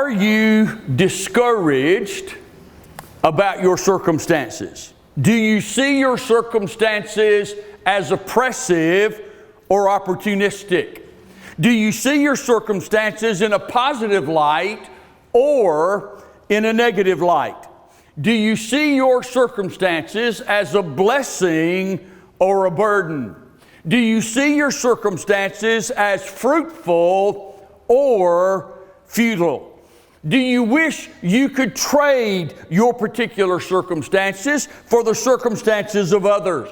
Are you discouraged about your circumstances? Do you see your circumstances as oppressive or opportunistic? Do you see your circumstances in a positive light or in a negative light? Do you see your circumstances as a blessing or a burden? Do you see your circumstances as fruitful or futile? Do you wish you could trade your particular circumstances for the circumstances of others?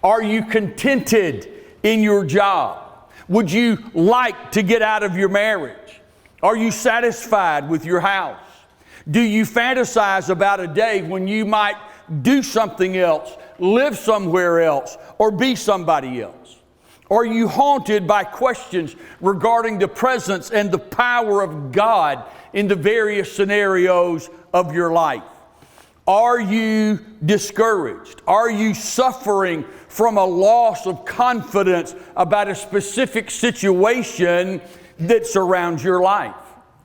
Are you contented in your job? Would you like to get out of your marriage? Are you satisfied with your house? Do you fantasize about a day when you might do something else, live somewhere else, or be somebody else? Are you haunted by questions regarding the presence and the power of God in the various scenarios of your life? Are you discouraged? Are you suffering from a loss of confidence about a specific situation that surrounds your life?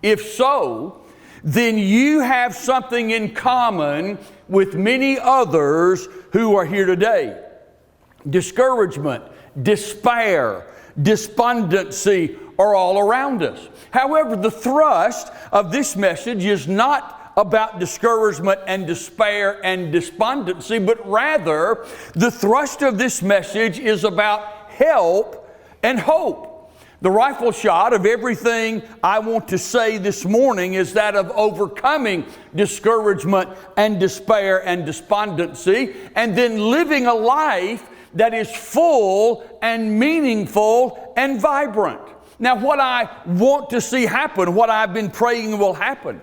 If so, then you have something in common with many others who are here today. Discouragement, despair, despondency are all around us. However, the thrust of this message is not about discouragement and despair and despondency, but rather the thrust of this message is about help and hope. The rifle shot of everything I want to say this morning is that of overcoming discouragement and despair and despondency, and then living a life that is full and meaningful and vibrant. Now, what I want to see happen, what I've been praying will happen,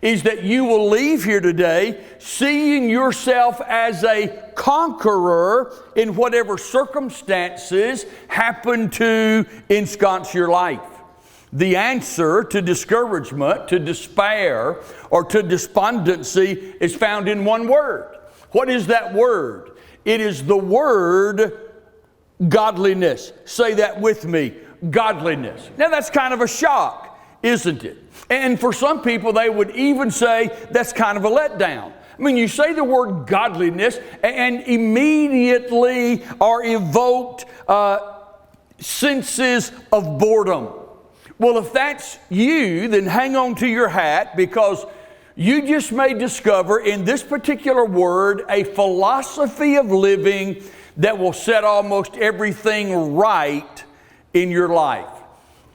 is that you will leave here today seeing yourself as a conqueror in whatever circumstances happen to ensconce your life. The answer to discouragement, to despair, or to despondency is found in one word. What is that word? It is the word godliness. Say that with me, godliness. Now that's kind of a shock, isn't it? And for some people, they would even say that's kind of a letdown. I mean, you say the word godliness and immediately are evoked senses of boredom. Well, if that's you, then hang on to your hat, because you just may discover in this particular word a philosophy of living that will set almost everything right in your life.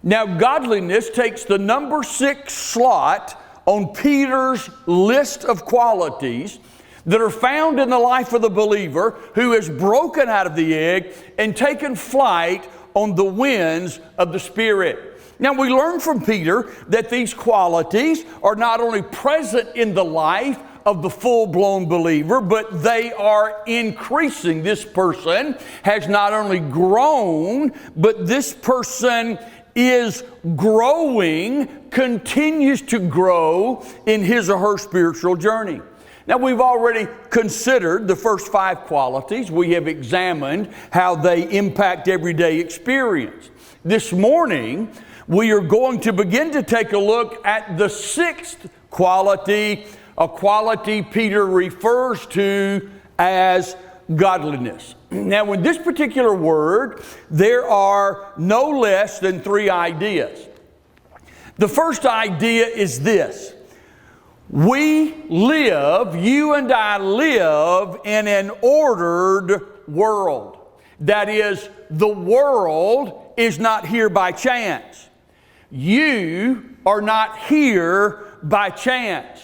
Now, godliness takes the number 6 slot on Peter's list of qualities that are found in the life of the believer who has broken out of the egg and taken flight on the winds of the Spirit. Now, we learn from Peter that these qualities are not only present in the life of the full-blown believer, but they are increasing. This person has not only grown, but this person is growing, continues to grow in his or her spiritual journey. Now, we've already considered the first 5 qualities. We have examined how they impact everyday experience. This morning, we are going to begin to take a look at the 6th quality, a quality Peter refers to as godliness. Now, in this particular word, there are no less than 3 ideas. The first idea is this: we live, you and I live in an ordered world. That is, the world is not here by chance. You are not here by chance.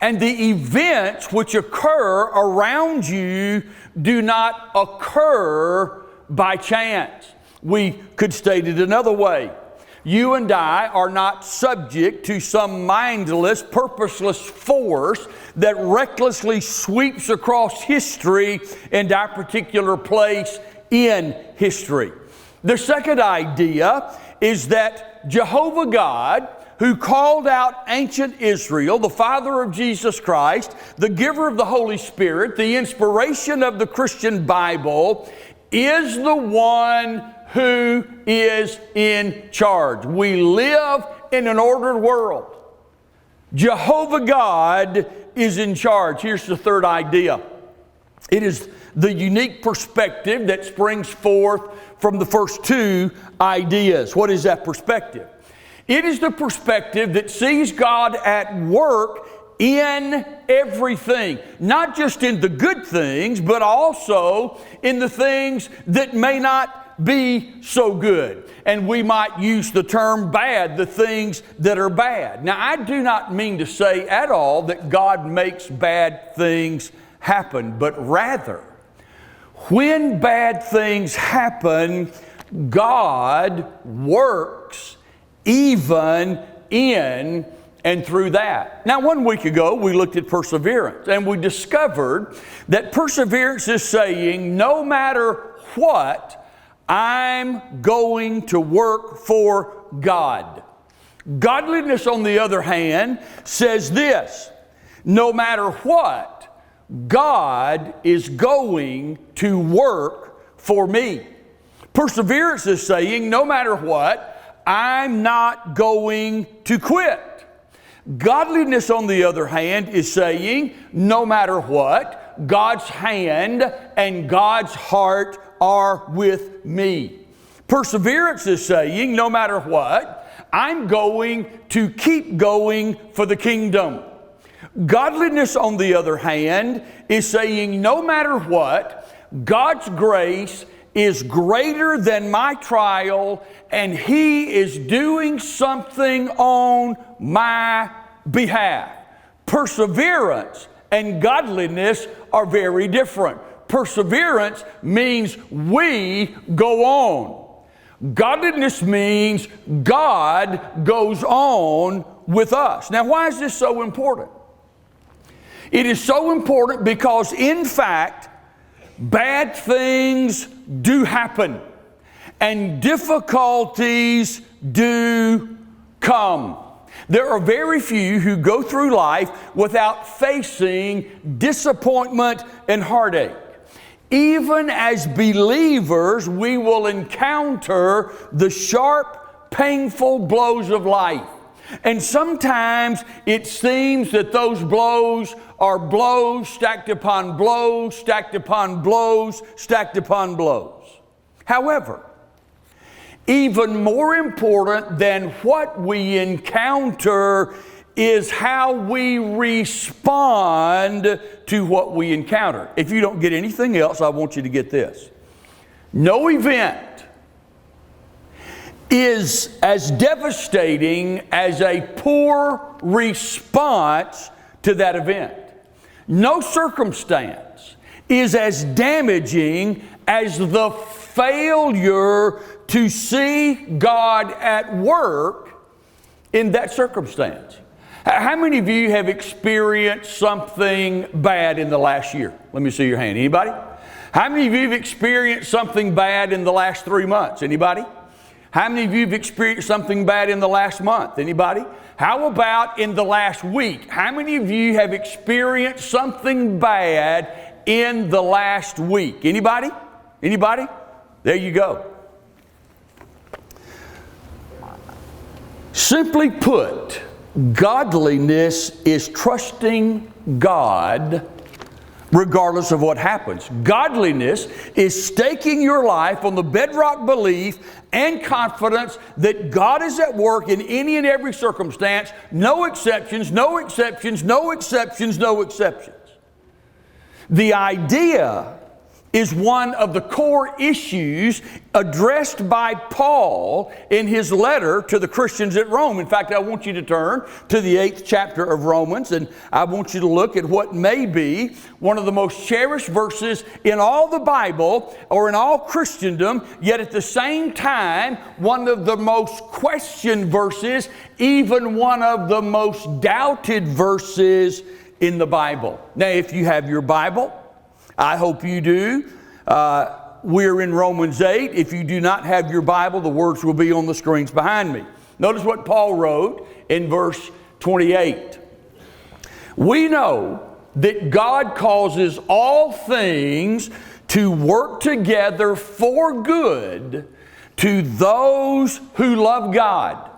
And the events which occur around you do not occur by chance. We could state it another way. You and I are not subject to some mindless, purposeless force that recklessly sweeps across history and our particular place in history. The second idea is that Jehovah God, who called out ancient Israel, the Father of Jesus Christ, the giver of the Holy Spirit, the inspiration of the Christian Bible, is the one who is in charge. We live in an ordered world. Jehovah God is in charge. Here's the third idea. It is the unique perspective that springs forth from the first two ideas. What is that perspective? It is the perspective that sees God at work in everything, not just in the good things, but also in the things that may not be so good. And we might use the term bad, the things that are bad. Now, I do not mean to say at all that God makes bad things happen, but rather, when bad things happen, God works even in and through that. Now, 1 week ago, we looked at perseverance, and we discovered that perseverance is saying, no matter what, I'm going to work for God. Godliness, on the other hand, says this: no matter what, God is going to work for me. Perseverance is saying, no matter what, I'm not going to quit. Godliness, on the other hand, is saying, no matter what, God's hand and God's heart are with me. Perseverance is saying, no matter what, I'm going to keep going for the kingdom. Godliness, on the other hand, is saying, no matter what, God's grace is greater than my trial, and He is doing something on my behalf. Perseverance and godliness are very different. Perseverance means we go on. Godliness means God goes on with us. Now, why is this so important? It is so important because, in fact, bad things do happen and difficulties do come. There are very few who go through life without facing disappointment and heartache. Even as believers, we will encounter the sharp, painful blows of life. And sometimes it seems that those blows are blows stacked upon blows, stacked upon blows, stacked upon blows. However, even more important than what we encounter is how we respond to what we encounter. If you don't get anything else, I want you to get this. No event is as devastating as a poor response to that event. No circumstance is as damaging as the failure to see God at work in that circumstance. How many of you have experienced something bad in the last year? Let me see your hand. Anybody? How many of you have experienced something bad in the last 3 months? Anybody? How many of you have experienced something bad in the last month? Anybody? How about in the last week? How many of you have experienced something bad in the last week? Anybody? Anybody? There you go. Simply put, godliness is trusting God regardless of what happens. Godliness is staking your life on the bedrock belief and confidence that God is at work in any and every circumstance. No exceptions, no exceptions, no exceptions, no exceptions. The idea is one of the core issues addressed by Paul in his letter to the Christians at Rome. In fact, I want you to turn to the 8th chapter of Romans, and I want you to look at what may be one of the most cherished verses in all the Bible or in all Christendom, yet at the same time, one of the most questioned verses, even one of the most doubted verses in the Bible. Now, if you have your Bible, I hope you do. We're in Romans 8. If you do not have your Bible, the words will be on the screens behind me. Notice what Paul wrote in verse 28. We know that God causes all things to work together for good to those who love God,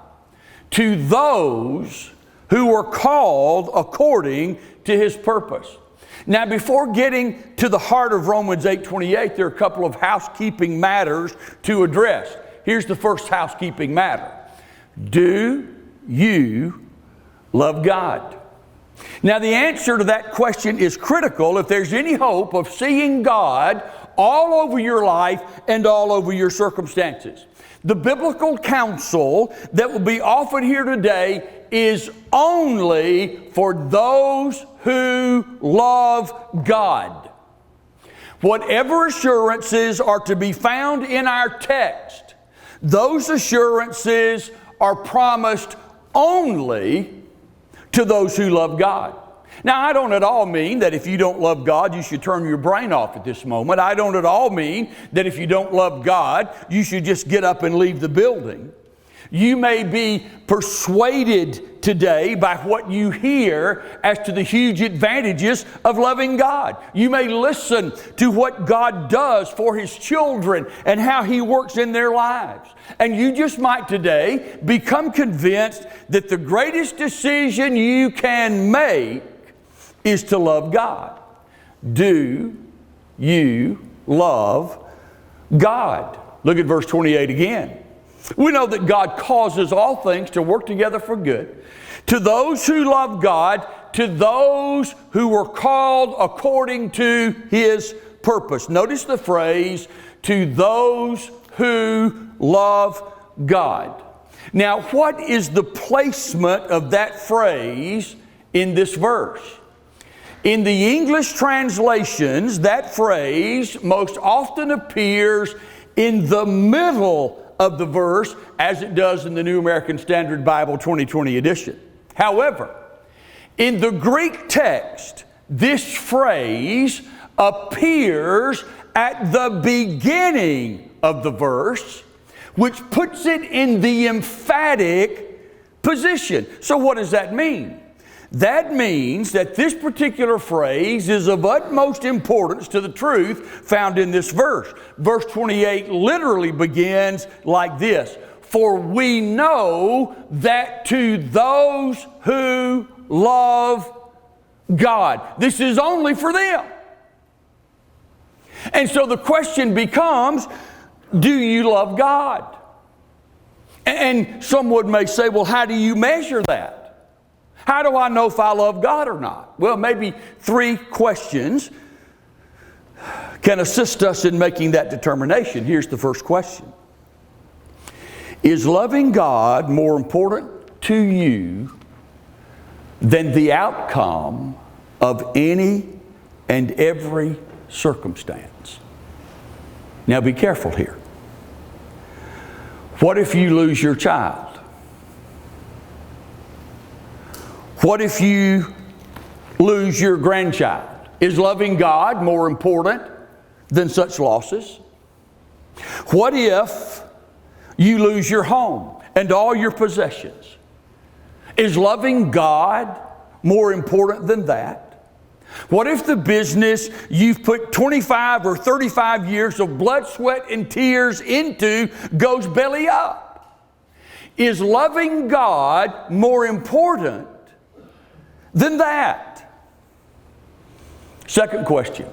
to those who were called according to His purpose. Now, before getting to the heart of Romans 8:28, there are a couple of housekeeping matters to address. Here's the first housekeeping matter. Do you love God? Now, the answer to that question is critical if there's any hope of seeing God all over your life and all over your circumstances. The biblical counsel that will be offered here today is only for those who love God. Whatever assurances are to be found in our text, those assurances are promised only to those who love God. Now, I don't at all mean that if you don't love God, you should turn your brain off at this moment. I don't at all mean that if you don't love God, you should just get up and leave the building. You may be persuaded today by what you hear as to the huge advantages of loving God. You may listen to what God does for His children and how He works in their lives. And you just might today become convinced that the greatest decision you can make is to love God. Do you love God? Look at verse 28 again. We know that God causes all things to work together for good to those who love God, to those who were called according to His purpose. Notice the phrase, to those who love God. Now, what is the placement of that phrase in this verse? In the English translations, that phrase most often appears in the middle of the verse, as it does in the New American Standard Bible 2020 edition. However, in the Greek text, this phrase appears at the beginning of the verse, which puts it in the emphatic position. So what does that mean? That means that this particular phrase is of utmost importance to the truth found in this verse. Verse 28 literally begins like this: for we know that to those who love God. This is only for them. And so the question becomes, do you love God? And someone may say, well, how do you measure that? How do I know if I love God or not? Well, maybe three questions can assist us in making that determination. Here's the first question. Is loving God more important to you than the outcome of any and every circumstance? Now be careful here. What if you lose your child? What if you lose your grandchild? Is loving God more important than such losses? What if you lose your home and all your possessions? Is loving God more important than that? What if the business you've put 25 or 35 years of blood, sweat, and tears into goes belly up? Is loving God more important than that? Second question.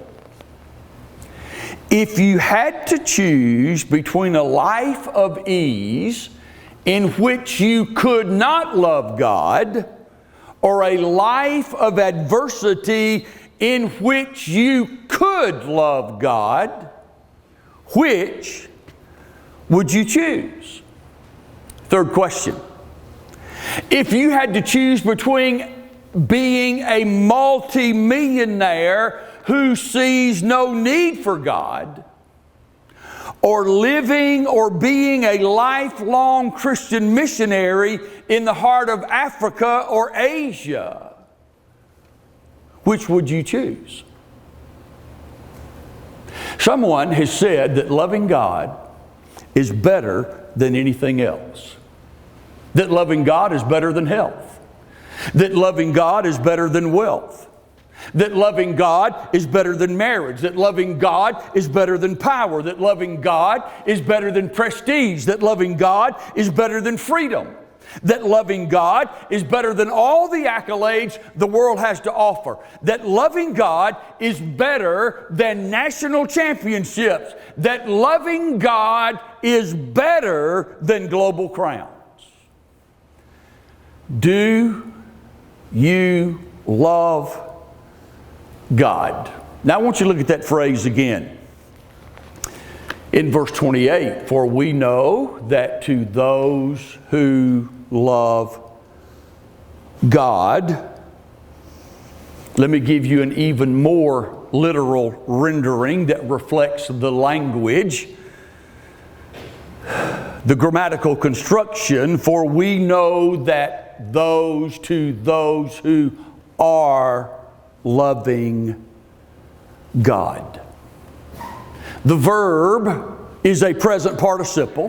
If you had to choose between a life of ease in which you could not love God, or a life of adversity in which you could love God, which would you choose? Third question. If you had to choose between being a multi-millionaire who sees no need for God, or living or being a lifelong Christian missionary in the heart of Africa or Asia, which would you choose? Someone has said that loving God is better than anything else. That loving God is better than health. That loving God is better than wealth. That loving God is better than marriage. That loving God is better than power. That loving God is better than prestige. That loving God is better than freedom. That loving God is better than all the accolades the world has to offer. That loving God is better than national championships. That loving God is better than global crowns. Do you love God? Now I want you to look at that phrase again. In verse 28, for we know that to those who love God, let me give you an even more literal rendering that reflects the language. The grammatical construction, for we know that those to those who are loving God. The verb is a present participle,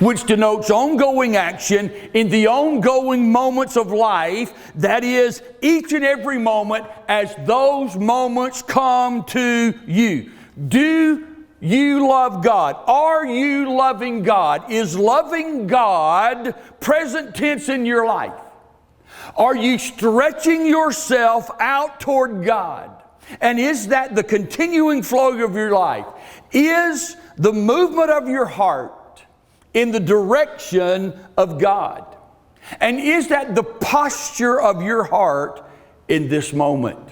which denotes ongoing action in the ongoing moments of life. That is, each and every moment as those moments come to you. Do you love God? Are you loving God? Is loving God present tense in your life? Are you stretching yourself out toward God? And is that the continuing flow of your life? Is the movement of your heart in the direction of God? And is that the posture of your heart in this moment?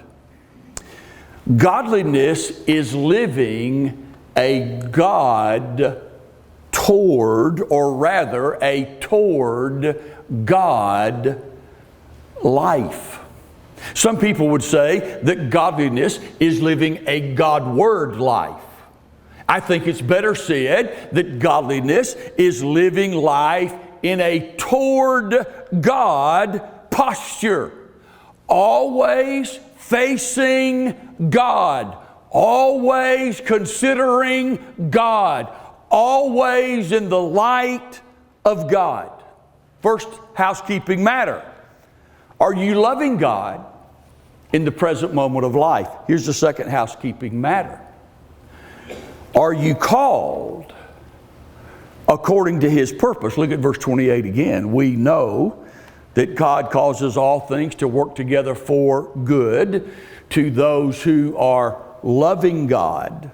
Godliness is living a God toward, or rather a toward God life. Some people would say that godliness is living a God-word life. I think it's better said that godliness is living life in a toward God posture. Always facing God. Always considering God. Always in the light of God. First housekeeping matter. Are you loving God in the present moment of life? Here's the second housekeeping matter. Are you called according to His purpose? Look at verse 28 again. We know that God causes all things to work together for good to those who are loving God,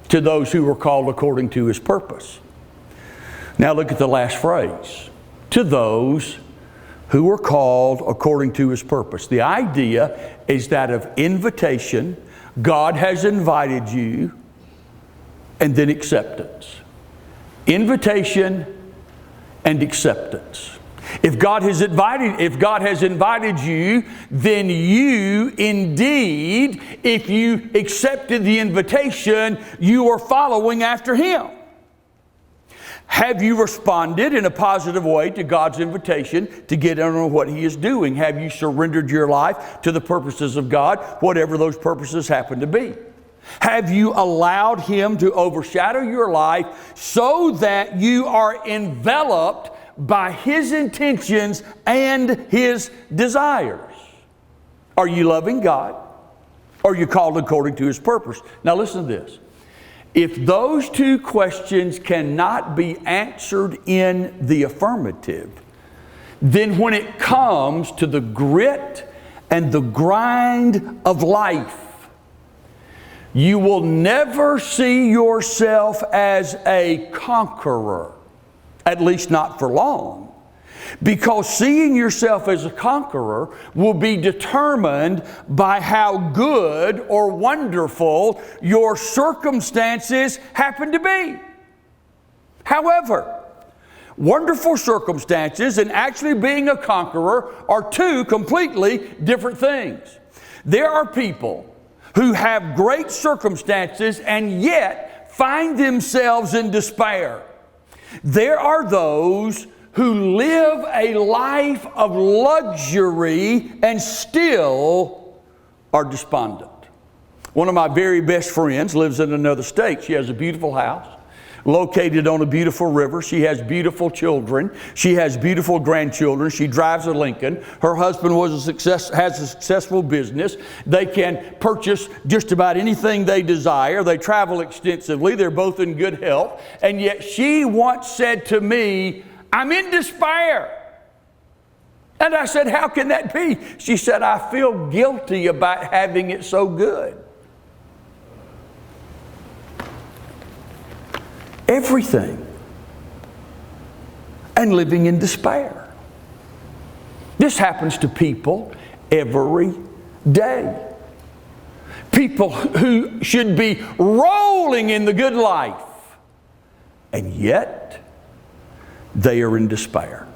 to those who are called according to His purpose. Now look at the last phrase. To those who are called according to His purpose. The idea is that of invitation. God has invited you, and then acceptance. Invitation and acceptance. If God has invited you, then you indeed, if you accepted the invitation, you are following after Him. Have you responded in a positive way to God's invitation to get in on what He is doing? Have you surrendered your life to the purposes of God, whatever those purposes happen to be? Have you allowed Him to overshadow your life so that you are enveloped by His intentions and His desires? Are you loving God? Are you called according to His purpose? Now listen to this. If those two questions cannot be answered in the affirmative, then when it comes to the grit and the grind of life, you will never see yourself as a conqueror, at least not for long. Because seeing yourself as a conqueror will be determined by how good or wonderful your circumstances happen to be. However, wonderful circumstances and actually being a conqueror are two completely different things. There are people who have great circumstances and yet find themselves in despair. There are those who live a life of luxury and still are despondent. One of my very best friends lives in another state. She has a beautiful house located on a beautiful river. She has beautiful children. She has beautiful grandchildren. She drives a Lincoln. Her husband has a successful business. They can purchase just about anything they desire. They travel extensively. They're both in good health. And yet she once said to me, I'm in despair. And I said, how can that be? She said, I feel guilty about having it so good. Everything. And living in despair. This happens to people every day. People who should be rolling in the good life. And yet, they are in despair.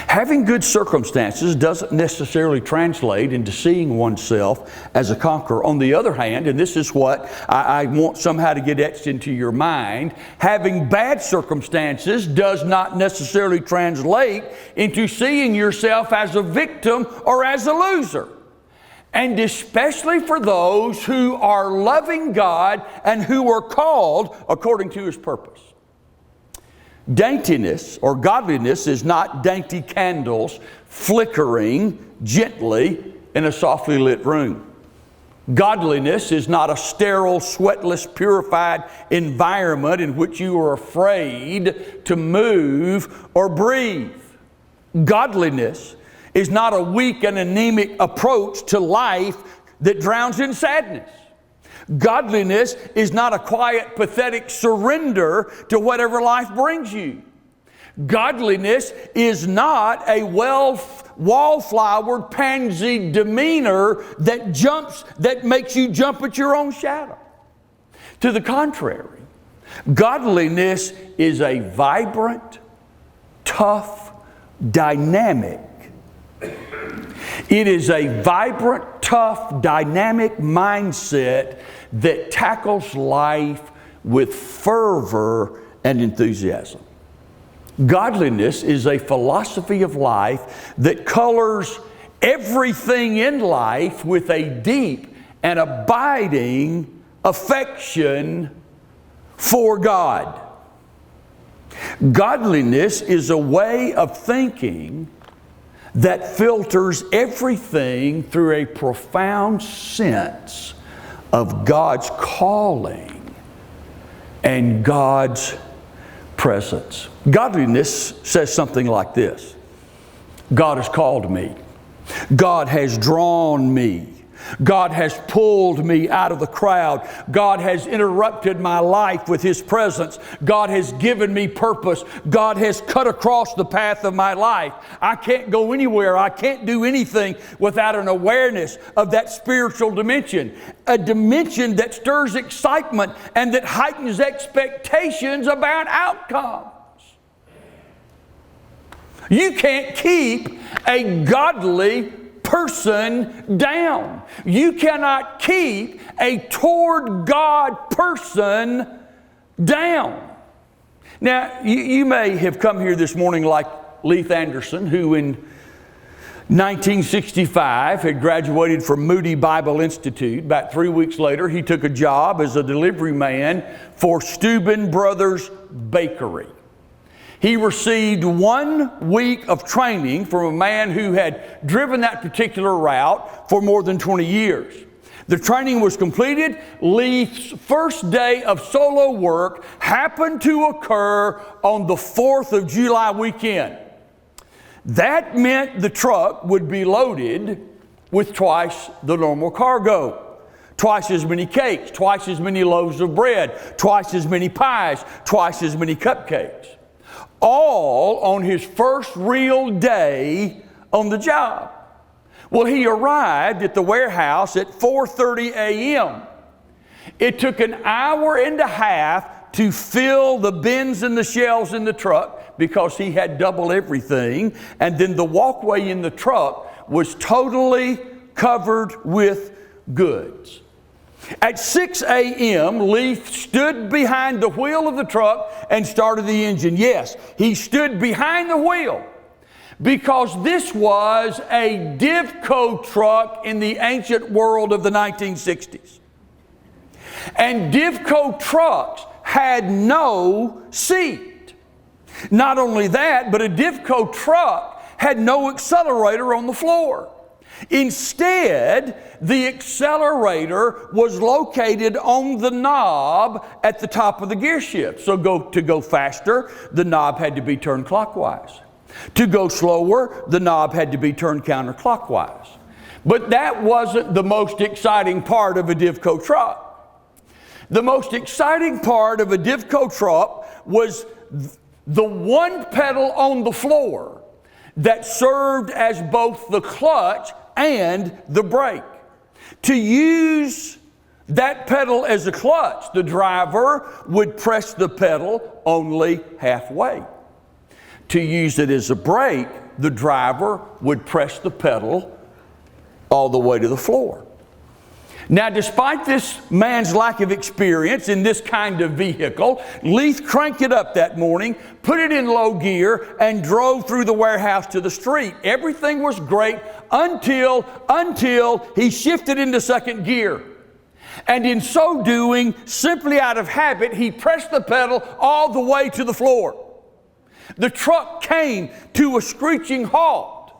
Having good circumstances doesn't necessarily translate into seeing oneself as a conqueror. On the other hand, and this is what I want somehow to get etched into your mind, having bad circumstances does not necessarily translate into seeing yourself as a victim or as a loser. And especially for those who are loving God and who are called according to His purpose. Daintiness or godliness is not dainty candles flickering gently in a softly lit room. Godliness is not a sterile, sweatless, purified environment in which you are afraid to move or breathe. Godliness is not a weak and anemic approach to life that drowns in sadness. Godliness is not a quiet, pathetic surrender to whatever life brings you. Godliness is not a wallflowered pansy demeanor that makes you jump at your own shadow. To the contrary, godliness is a vibrant, tough, dynamic. It is a vibrant, tough, dynamic mindset that tackles life with fervor and enthusiasm. Godliness is a philosophy of life that colors everything in life with a deep and abiding affection for God. Godliness is a way of thinking that filters everything through a profound sense of God's calling and God's presence. Godliness says something like this: God has called me. God has drawn me. God has pulled me out of the crowd. God has interrupted my life with His presence. God has given me purpose. God has cut across the path of my life. I can't go anywhere. I can't do anything without an awareness of that spiritual dimension. A dimension that stirs excitement and that heightens expectations about outcomes. You can't keep a godly person down. You cannot keep a toward God person down. Now, you may have come here this morning like Leith Anderson, who in 1965 had graduated from Moody Bible Institute. About 3 weeks later, he took a job as a delivery man for Steuben Brothers Bakery. He received 1 week of training from a man who had driven that particular route for more than 20 years. The training was completed. Leith's first day of solo work happened to occur on the 4th of July weekend. That meant the truck would be loaded with twice the normal cargo. Twice as many cakes, twice as many loaves of bread, twice as many pies, twice as many cupcakes. All on his first real day on the job. Well, he arrived at the warehouse at 4:30 a.m. It took an hour and a half to fill the bins and the shelves in the truck because he had double everything. And then the walkway in the truck was totally covered with goods. At 6 a.m., Leith stood behind the wheel of the truck and started the engine. Yes, he stood behind the wheel because this was a Divco truck in the ancient world of the 1960s. And Divco trucks had no seat. Not only that, but a Divco truck had no accelerator on the floor. Instead, the accelerator was located on the knob at the top of the gear shift. So to go faster, the knob had to be turned clockwise. To go slower, the knob had to be turned counterclockwise. But that wasn't the most exciting part of a Divco truck. The most exciting part of a Divco truck was the one pedal on the floor that served as both the clutch and the brake. To use that pedal as a clutch, the driver would press the pedal only halfway. To use it as a brake, the driver would press the pedal all the way to the floor. Now, despite this man's lack of experience in this kind of vehicle, Leith cranked it up that morning, put it in low gear, and drove through the warehouse to the street. Everything was great until he shifted into second gear. And in so doing, simply out of habit, he pressed the pedal all the way to the floor. The truck came to a screeching halt,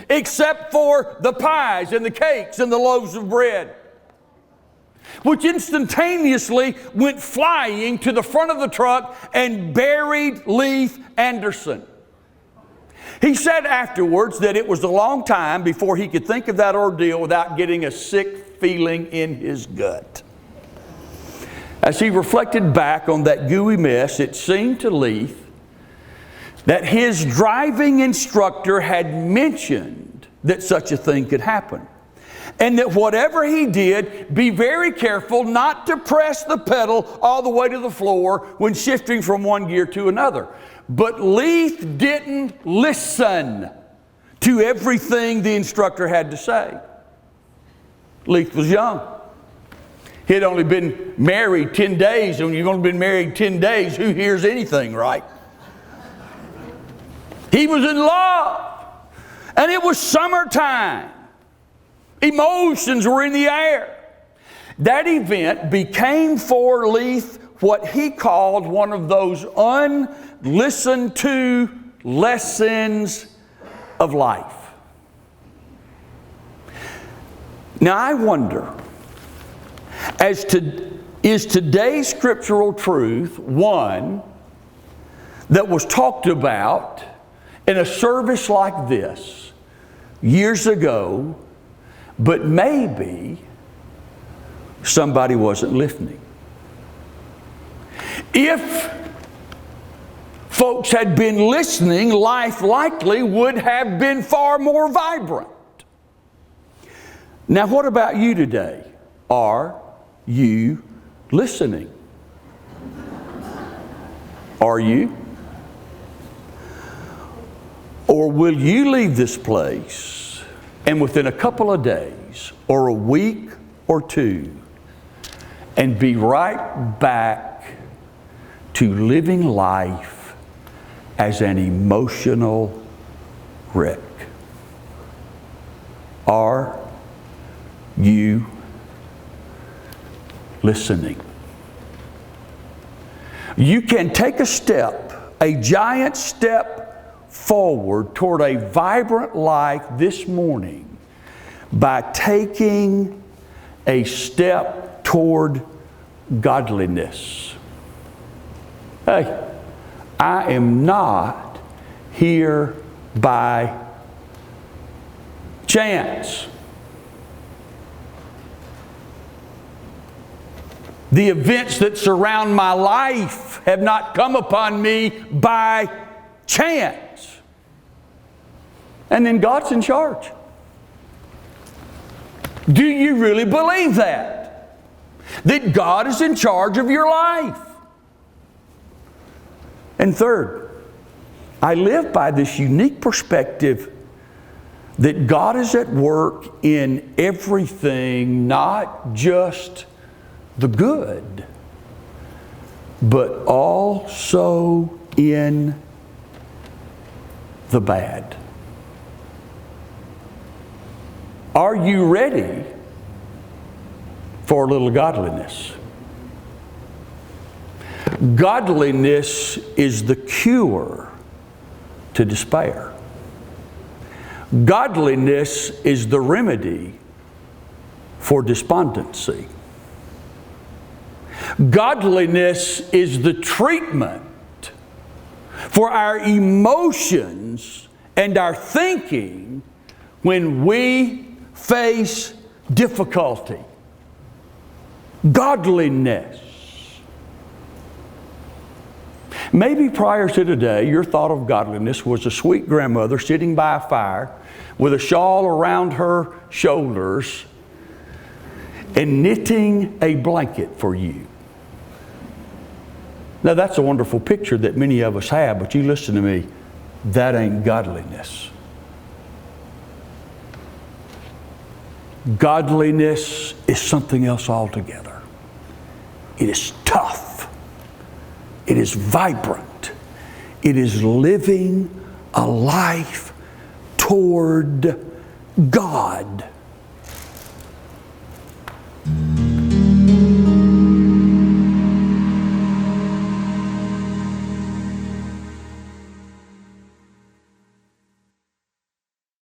except for the pies and the cakes and the loaves of bread, which instantaneously went flying to the front of the truck and buried Leith Anderson. He said afterwards that it was a long time before he could think of that ordeal without getting a sick feeling in his gut. As he reflected back on that gooey mess, it seemed to Leith that his driving instructor had mentioned that such a thing could happen. And that whatever he did, be very careful not to press the pedal all the way to the floor when shifting from one gear to another. But Leith didn't listen to everything the instructor had to say. Leith was young. He had only been married 10 days, and when you've only been married 10 days, who hears anything, right? He was in love, and it was summertime. Emotions were in the air. That event became for Leith what he called one of those unlistened to lessons of life. Now I wonder, is today's scriptural truth one that was talked about in a service like this years ago, but maybe somebody wasn't listening? If folks had been listening, life likely would have been far more vibrant. Now, what about you today? Are you listening? Are you? Or will you leave this place and within a couple of days or a week or two and be right back to living life as an emotional wreck? Are you listening? You can take a step, a giant step forward toward a vibrant life this morning by taking a step toward godliness. Hey, I am not here by chance. The events that surround my life have not come upon me by chance. And then God's in charge. Do you really believe that? That God is in charge of your life? And third, I live by this unique perspective that God is at work in everything, not just the good, but also in the bad. Are you ready for a little godliness? Godliness is the cure to despair. Godliness is the remedy for despondency. Godliness is the treatment for our emotions and our thinking when we face difficulty. Godliness. Maybe prior to today, your thought of godliness was a sweet grandmother sitting by a fire with a shawl around her shoulders and knitting a blanket for you. Now that's a wonderful picture that many of us have, but you listen to me, that ain't godliness. Godliness is something else altogether. It is tough. It is vibrant. It is living a life toward God.